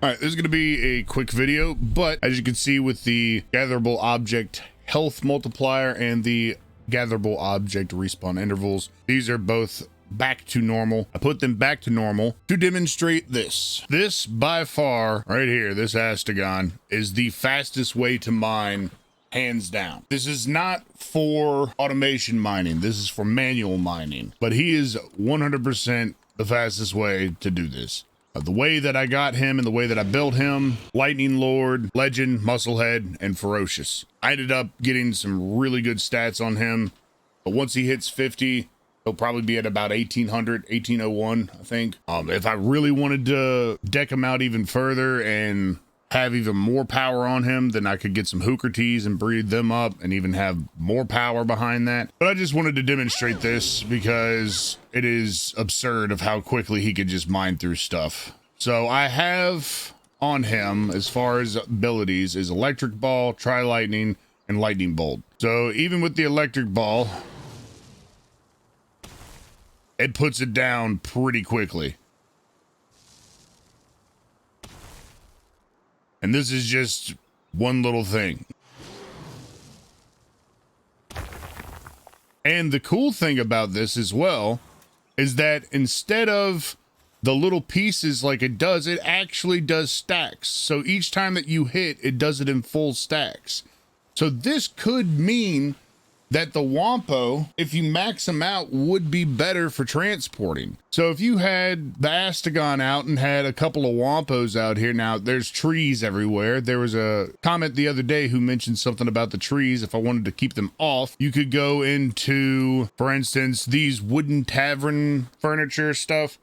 All right, this is going to be a quick video, but as you can see with the gatherable object health multiplier and the gatherable object respawn intervals, these are both back to normal. I put them back to normal to demonstrate this. This by far right here, this Astegon is the fastest way to mine, hands down. This is not for automation mining. This is for manual mining, but he is 100% the fastest way to do this. The way that I got him and the way that I built him: Lightning Lord, Legend, Musclehead, and Ferocious. I ended up getting some really good stats on him, but once he hits 50, he'll probably be at about 1800, 1801, I think. If I really wanted to deck him out even further and have even more power on him, then I could get some Hooker Tees and breed them up and even have more power behind that. But I just wanted to demonstrate this because it is absurd of how quickly he could just mine through stuff. So I have on him, as far as abilities, is Electric Ball, Tri-Lightning, and Lightning Bolt. So even with the Electric Ball, it puts it down pretty quickly. And this is just one little thing. And the cool thing about this as well is that instead of the little pieces like it does, it actually does stacks. So each time that you hit, it does it in full stacks. So this could mean that the Wampo, if you max them out, would be better for transporting. So if you had the Astegon out and had a couple of Wampos out here, now there's trees everywhere. There was a comment the other day who mentioned something about the trees. If I wanted to keep them off, you could go into, for instance, these wooden tavern furniture stuff.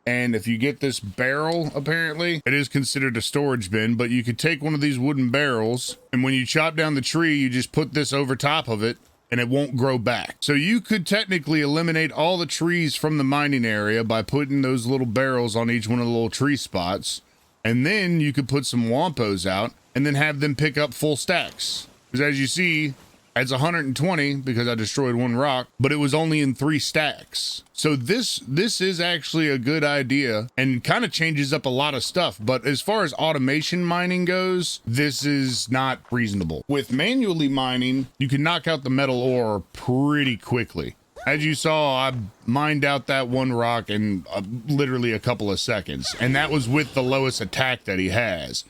And if you get this barrel, apparently it is considered a storage bin, but you could take one of these wooden barrels, and when you chop down the tree, you just put this over top of it and it won't grow back. So you could technically eliminate all the trees from the mining area by putting those little barrels on each one of the little tree spots. And then you could put some Wampos out and then have them pick up full stacks. Because as you see, it's 120 because I destroyed one rock, but it was only in 3 stacks. So this is actually a good idea and kind of changes up a lot of stuff. But as far as automation mining goes, this is not reasonable. With manually mining, you can knock out the metal ore pretty quickly. As you saw, I mined out that one rock in literally a couple of seconds, and that was with the lowest attack that he has.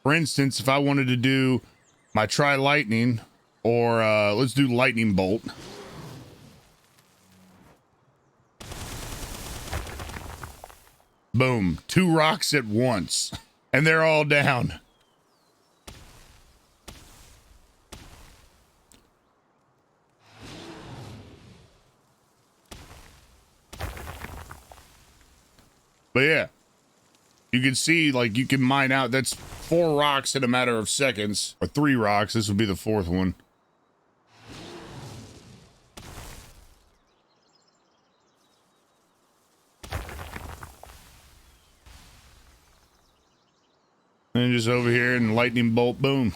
For instance, if I wanted to do my Tri-Lightning, or let's do Lightning Bolt. Boom, 2 rocks at once, and they're all down. But yeah, you can see, like, you can mine out, that's 4 rocks in a matter of seconds, or 3 rocks. This would be the 4th one. And just over here and Lightning Bolt, boom.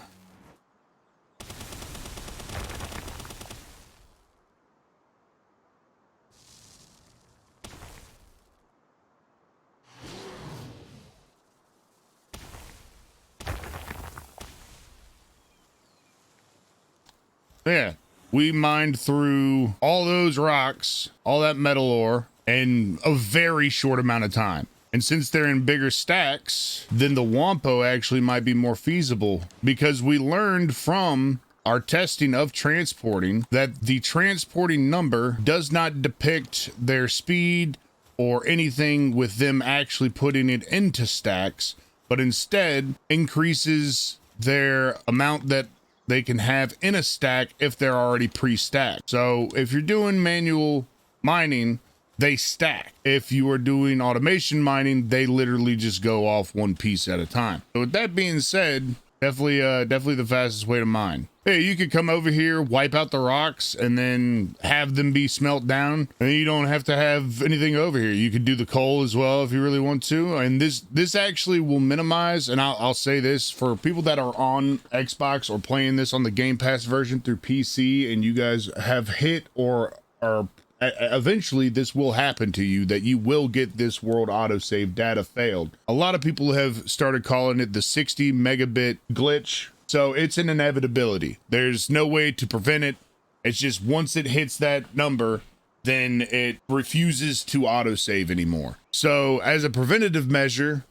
Yeah, we mined through all those rocks, all that metal ore, in a very short amount of time. And since they're in bigger stacks, then the Wampo actually might be more feasible, because we learned from our testing of transporting that the transporting number does not depict their speed or anything with them actually putting it into stacks, but instead increases their amount that they can have in a stack if they're already pre-stacked. So if you're doing manual mining, they stack. If you are doing automation mining, they literally just go off one piece at a time. So with that being said, definitely the fastest way to mine. Hey, you could come over here, wipe out the rocks, and then have them be smelt down. And you don't have to have anything over here. You could do the coal as well if you really want to. And this actually will minimize, and I'll say this, for people that are on Xbox or playing this on the Game Pass version through PC, and you guys have hit or are eventually this will happen to you, that you will get this world autosave data failed. A lot of people have started calling it the 60 megabit glitch. So it's an inevitability. There's no way to prevent it. It's just once it hits that number, then it refuses to autosave anymore. So as a preventative measure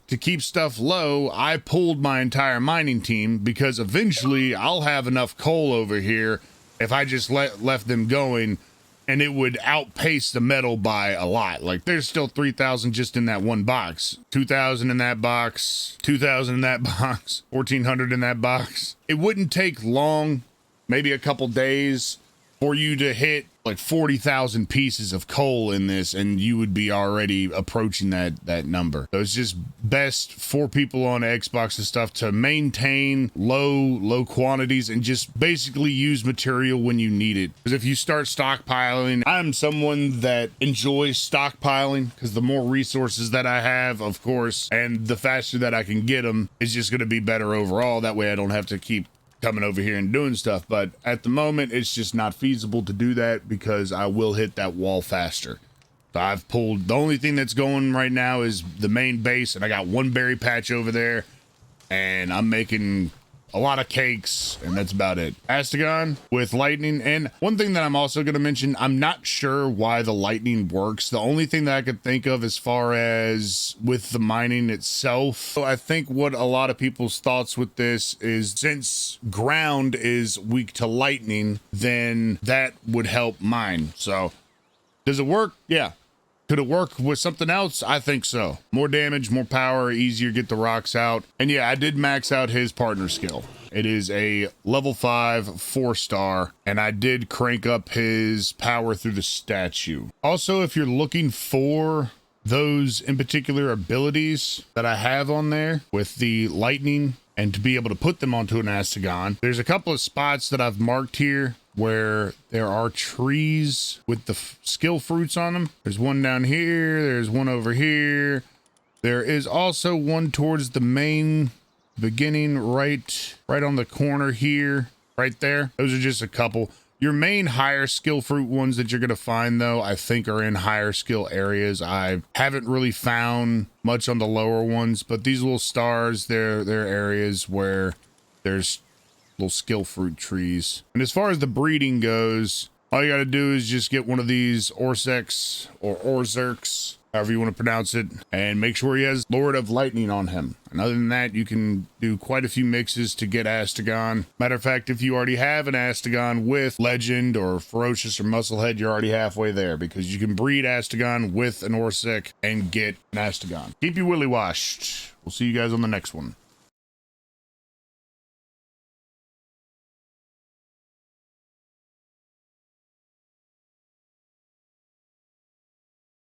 to keep stuff low, I pulled my entire mining team, because eventually I'll have enough coal over here if I just left them going, and it would outpace the metal by a lot. Like there's still 3,000 just in that one box, 2,000 in that box, 2,000 in that box, 1,400 in that box. It wouldn't take long, maybe a couple days, for you to hit like 40,000 pieces of coal in this, and you would be already approaching that number. So it's just best for people on Xbox and stuff to maintain low quantities and just basically use material when you need it. Because if you start stockpiling, I'm someone that enjoys stockpiling, because the more resources that I have, of course, and the faster that I can get them, is just going to be better overall. That way I don't have to keep coming over here and doing stuff. But at the moment, it's just not feasible to do that, because I will hit that wall faster. So I've pulled, the only thing that's going right now is the main base, and I got one berry patch over there, and I'm making a lot of cakes, and that's about it. Astegon with lightning. And one thing that I'm also going to mention, I'm not sure why the lightning works. The only thing that I could think of as far as with the mining itself, so I think what a lot of people's thoughts with this is, since ground is weak to lightning, then that would help mine. So does it work? Yeah. Could it work with something else? I think so. More damage, more power, easier to get the rocks out. And yeah, I did max out his partner skill. It is a level 5 4-star, and I did crank up his power through the statue. Also, if you're looking for those in particular abilities that I have on there with the lightning, and to be able to put them onto an Astegon, there's a couple of spots that I've marked here where there are trees with the skill fruits on them. There's one down here, there's one over here. There is also one towards the main beginning, right on the corner here, right there. Those are just a couple. Your main higher skill fruit ones that you're going to find, though, I think are in higher skill areas. I haven't really found much on the lower ones, but these little stars, they're areas where there's little skill fruit trees. And as far as the breeding goes, all you got to do is just get one of these Orsex or Orzerks, however you want to pronounce it, and make sure he has Lord of Lightning on him. And other than that, you can do quite a few mixes to get Astegon. Matter of fact, if you already have an Astegon with Legend or Ferocious or Musclehead, you're already halfway there, because you can breed Astegon with an Orsec and get an Astegon. Keep you willy washed. We'll see you guys on the next one.